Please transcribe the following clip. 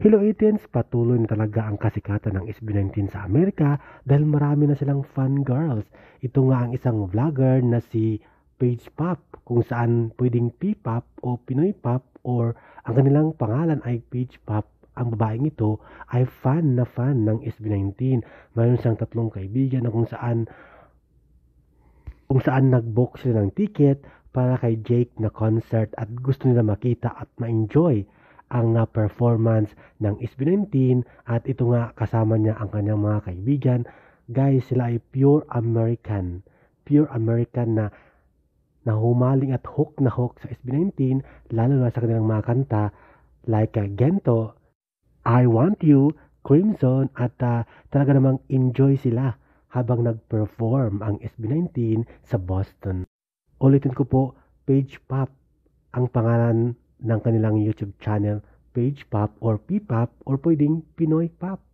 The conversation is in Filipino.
Hello Athens, patuloy na talaga ang kasikatan ng SB19 sa Amerika dahil marami na silang fan girls. Ito nga ang isang vlogger na si Paige Pop kung saan pwedeng P-pop o Pinoy Pop or ang kanilang pangalan ay Paige Pop. Ang babaeng ito ay fan na fan ng SB19. Mayroon siyang tatlong kaibigan na kung saan nag-book sila ng ticket para kay Jake na concert at gusto nila makita at ma-enjoy ang performance ng SB19 at ito nga kasama niya ang kanyang mga kaibigan. Guys, sila ay pure American. Pure American na humaling at hook na hook sa SB19 lalo na sa kanilang mga kanta like Gento, I Want You, Crimson at talaga namang enjoy sila habang nag-perform ang SB19 sa Boston. Ulitin ko po, Paige Pop ang pangalan ng kanilang YouTube channel, Paige Pop or P-pop or pwedeng Pinoy Pop.